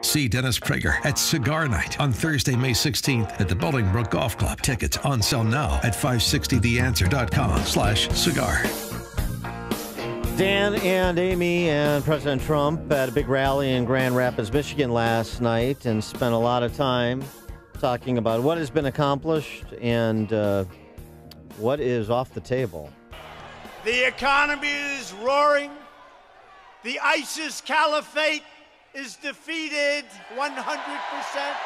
See Dennis Prager at Cigar Night on Thursday, May 16th at the Bolingbrook Golf Club. Tickets on sale now at 560theanswer.com/cigar. Dan and Amy and President Trump at a big rally in Grand Rapids, Michigan last night and spent a lot of time talking about what has been accomplished and what is off the table. The economy is roaring. The ISIS Caliphate is defeated 100%.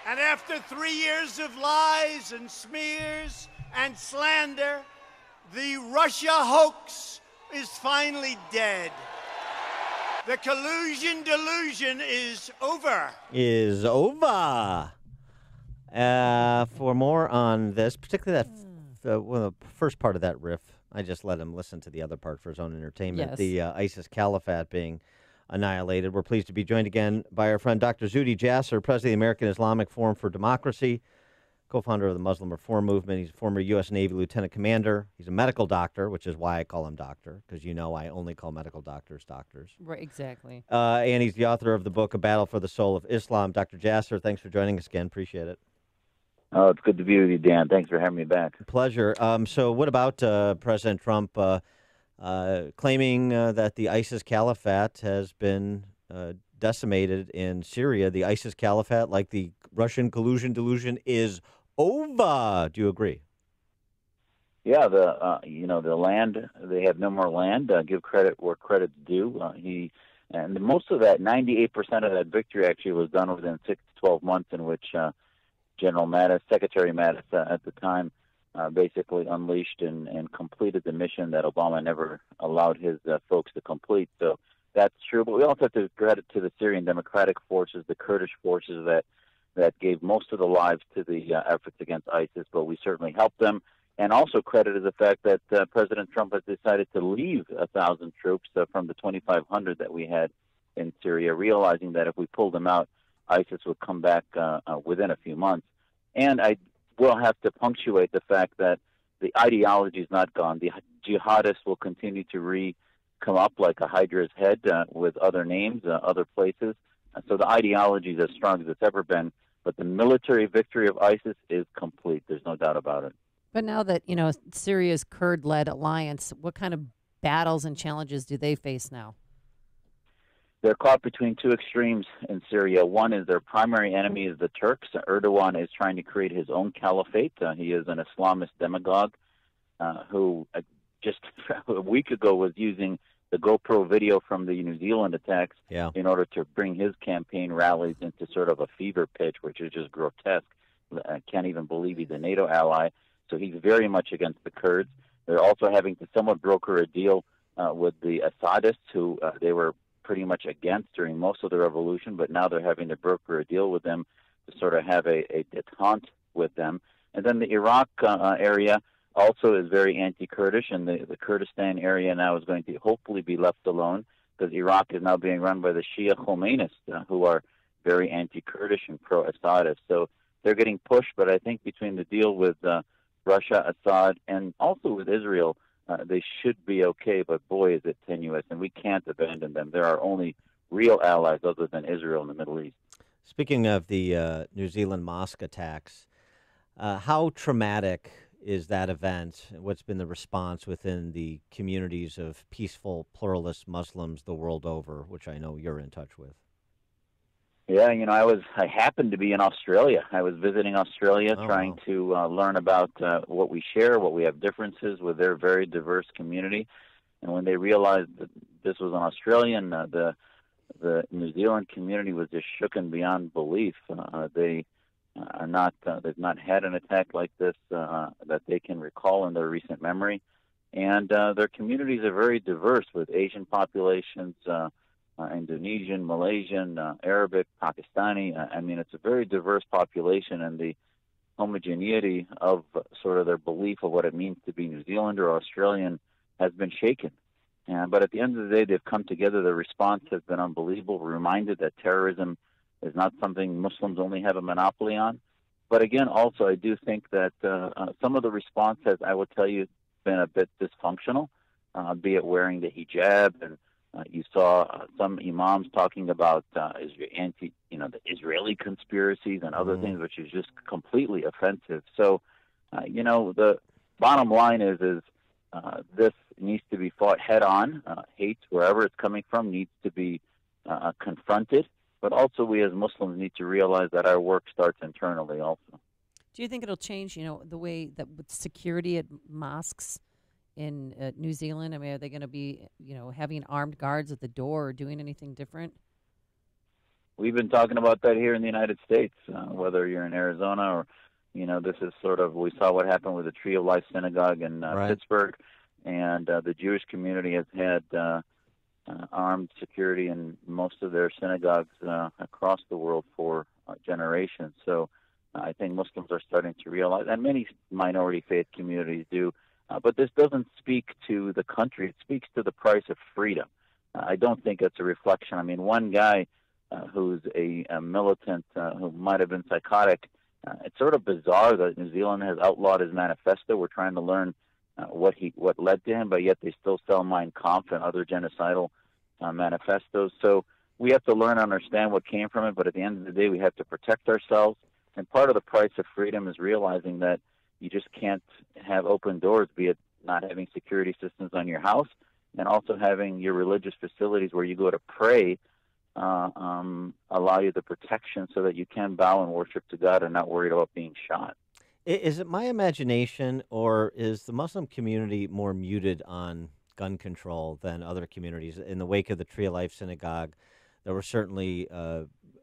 And after 3 years of lies and smears and slander, the Russia hoax is finally dead. The collusion delusion is over. Is over. For more on this, particularly the first part of that riff, I just let him listen to the other part for his own entertainment. Yes. The ISIS Caliphate being annihilated. We're pleased to be joined again by our friend Dr. Zudhi Jasser, president of the American Islamic Forum for Democracy, co-founder of the Muslim Reform Movement. He's a former U.S. Navy lieutenant commander. He's a medical doctor, which is why I call him doctor, because you know I only call medical doctors doctors. Right, exactly. And he's the author of the book, A Battle for the Soul of Islam. Dr. Jasser, thanks for joining us again. Appreciate it. Oh, it's good to be with you, Dan. Thanks for having me back. Pleasure. So what about President Trump claiming that the ISIS Caliphate has been decimated in Syria? The ISIS Caliphate, like the Russian collusion delusion, is over. Do you agree? Yeah, the land, they have no more land. Give credit where credit's due. And most of that, 98% of that victory actually was done within 6 to 12 months, in which General Mattis, Secretary Mattis at the time, basically unleashed and completed the mission that Obama never allowed his folks to complete. So that's true. But we also have to credit to the Syrian Democratic Forces, the Kurdish forces that gave most of the lives to the efforts against ISIS, but we certainly helped them. And also credited the fact that President Trump has decided to leave 1,000 troops from the 2,500 that we had in Syria, realizing that if we pulled them out, ISIS would come back within a few months. And I will have to punctuate the fact that the ideology is not gone. The jihadists will continue to come up like a hydra's head with other names, other places. So the ideology is as strong as it's ever been. But the military victory of ISIS is complete. There's no doubt about it. But now that, Syria's Kurd-led alliance, what kind of battles and challenges do they face now? They're caught between two extremes in Syria. One is their primary enemy is the Turks. Erdogan is trying to create his own caliphate. He is an Islamist demagogue who just a week ago was using the GoPro video from the New Zealand attacks in order to bring his campaign rallies into sort of a fever pitch, which is just grotesque. I can't even believe he's a NATO ally. So he's very much against the Kurds. They're also having to somewhat broker a deal with the Assadists, who they were pretty much against during most of the revolution, but now they're having to broker a deal with them to sort of have a détente with them. And then the Iraq area also is very anti-Kurdish, and the Kurdistan area now is going to hopefully be left alone because Iraq is now being run by the Shia Khomeinists, who are very anti-Kurdish and pro-Assadist. So they're getting pushed, but I think between the deal with Russia, Assad, and also with Israel, they should be okay, but boy, is it tenuous, and we can't abandon them. There are only real allies other than Israel in the Middle East. Speaking of the New Zealand mosque attacks, how traumatic is that event? What's been the response within the communities of peaceful, pluralist Muslims the world over, which I know you're in touch with? Yeah, I happened to be in Australia. I was visiting Australia, trying to learn about what we share, what we have differences with their very diverse community. And when they realized that this was an Australian, the New Zealand community was just shooken beyond belief. They've not had an attack like this that they can recall in their recent memory. And their communities are very diverse, with Asian populations, Indonesian, Malaysian, Arabic, Pakistani. I mean, it's a very diverse population, and the homogeneity of sort of their belief of what it means to be New Zealander or Australian has been shaken. But at the end of the day, they've come together. The response has been unbelievable. We're reminded that terrorism is not something Muslims only have a monopoly on. But again, also, I do think that some of the response has, I will tell you, been a bit dysfunctional. be it wearing the hijab, and you saw some imams talking about the Israeli conspiracies and other things, which is just completely offensive. So, the bottom line is this needs to be fought head on. Hate, wherever it's coming from, needs to be confronted. But also, we as Muslims need to realize that our work starts internally also. Do you think it'll change, the way that with security at mosques in New Zealand? I mean, are they going to be, having armed guards at the door or doing anything different? We've been talking about that here in the United States, whether you're in Arizona or, this is we saw what happened with the Tree of Life Synagogue in Pittsburgh, and the Jewish community has had armed security in most of their synagogues across the world for generations. So I think Muslims are starting to realize, and many minority faith communities do, but this doesn't speak to the country. It speaks to the price of freedom. I don't think it's a reflection. I mean, one guy who's a militant who might have been psychotic, it's sort of bizarre that New Zealand has outlawed his manifesto. We're trying to learn what led to him, but yet they still sell Mein Kampf and other genocidal manifestos. So we have to learn and understand what came from it, but at the end of the day, we have to protect ourselves. And part of the price of freedom is realizing that you just can't have open doors, be it not having security systems on your house, and also having your religious facilities where you go to pray allow you the protection so that you can bow and worship to God and not worried about being shot. Is it my imagination, or is the Muslim community more muted on gun control than other communities? In the wake of the Tree of Life Synagogue, there were certainly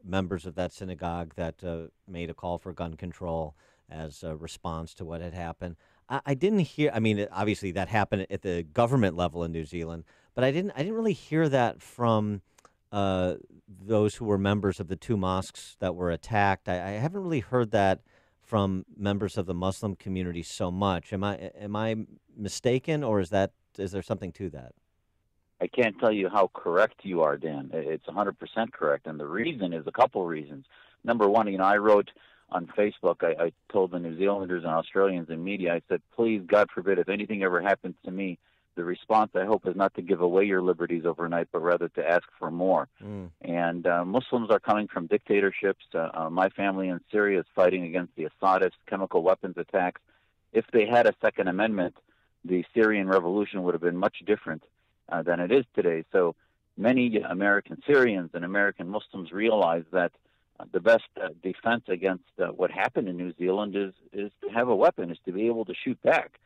members of that synagogue that made a call for gun control as a response to what had happened. I didn't hear. I mean, obviously that happened at the government level in New Zealand, but I didn't really hear that from those who were members of the two mosques that were attacked. I haven't really heard that from members of the Muslim community so much. Am I mistaken, or is there something to that? I can't tell you how correct you are, Dan. It's 100% correct, and the reason is a couple reasons. Number one, I wrote on Facebook, I told the New Zealanders and Australians in media, I said, please, God forbid, if anything ever happens to me, the response, I hope, is not to give away your liberties overnight, but rather to ask for more. And Muslims are coming from dictatorships. My family in Syria is fighting against the Assadist chemical weapons attacks. If they had a Second Amendment, the Syrian revolution would have been much different than it is today. So many American Syrians and American Muslims realize that the best defense against what happened in New Zealand is to have a weapon, is to be able to shoot back.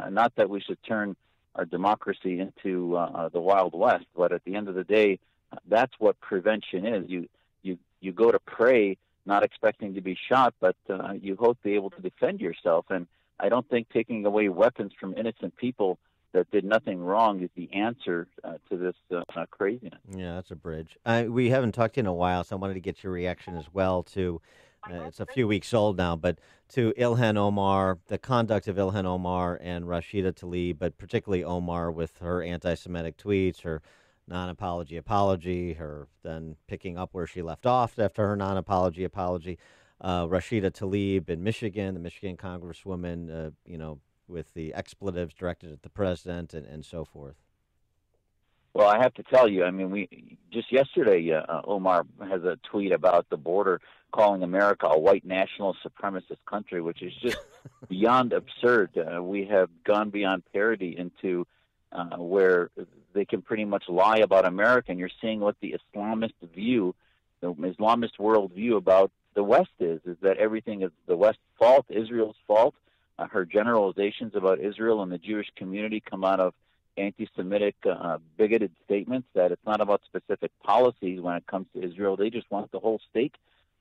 Not that we should turn our democracy into the Wild West, but at the end of the day, that's what prevention is. You go to pray not expecting to be shot, but you hope to be able to defend yourself. And I don't think taking away weapons from innocent people that did nothing wrong is the answer to this craziness. Yeah, that's a bridge. We haven't talked to you in a while, so I wanted to get your reaction as well to, it's a few weeks old now, but to Ilhan Omar, the conduct of Ilhan Omar and Rashida Tlaib, but particularly Omar with her anti-Semitic tweets, her non-apology apology, her then picking up where she left off after her non-apology apology. Rashida Tlaib in Michigan, the Michigan congresswoman, with the expletives directed at the president and so forth. Well, I have to tell you, I mean, we just yesterday, Omar has a tweet about the border calling America a white national supremacist country, which is just beyond absurd. We have gone beyond parody into where they can pretty much lie about America, and you're seeing what the Islamist view, the Islamist worldview about the West is that everything is the West's fault, Israel's fault. Her generalizations about Israel and the Jewish community come out of anti-Semitic, bigoted statements, that it's not about specific policies when it comes to Israel. They just want the whole state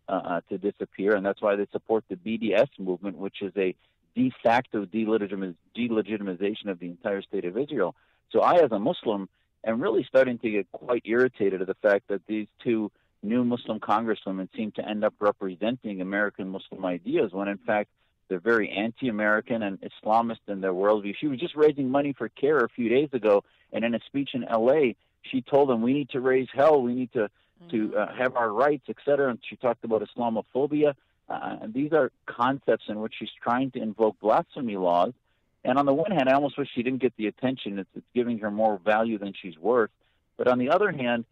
to disappear, and that's why they support the BDS movement, which is a de facto delegitimization of the entire state of Israel. So I, as a Muslim, am really starting to get quite irritated at the fact that these two new Muslim congresswomen seem to end up representing American Muslim ideas, when in fact they're very anti-American and Islamist in their worldview. She was just raising money for CARE a few days ago, and in a speech in L.A., she told them, we need to raise hell, we need to have our rights, etc. And she talked about Islamophobia. And these are concepts in which she's trying to invoke blasphemy laws And on the one hand, I almost wish she didn't get the attention. It's giving her more value than she's worth. But on the other hand,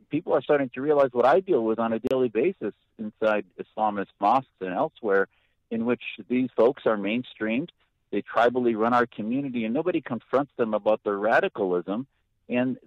people are starting to realize what I deal with on a daily basis inside Islamist mosques and elsewhere, in which these folks are mainstreamed. They tribally run our community, and nobody confronts them about their radicalism. And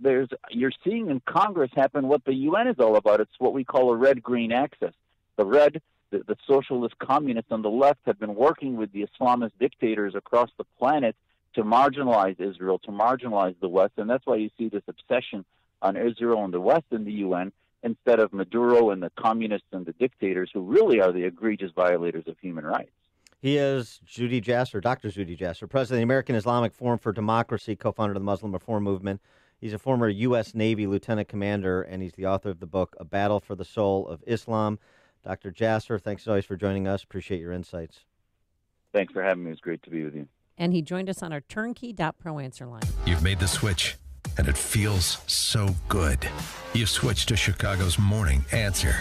you're seeing in Congress happen what the UN is all about. It's what we call a red-green axis. The socialist communists on the left have been working with the Islamist dictators across the planet to marginalize Israel, to marginalize the West, and that's why you see this obsession on Israel and the West in the UN instead of Maduro and the communists and the dictators who really are the egregious violators of human rights. He is Zudhi Jasser, Dr. Zudhi Jasser, president of the American Islamic Forum for Democracy, co-founder of the Muslim Reform Movement. He's a former U.S. Navy lieutenant commander, and he's the author of the book, A Battle for the Soul of Islam. Dr. Jasser, thanks as always for joining us. Appreciate your insights. Thanks for having me. It was great to be with you. And he joined us on our turnkey.pro answer line. You've made the switch, and it feels so good. You've switched to Chicago's Morning Answer.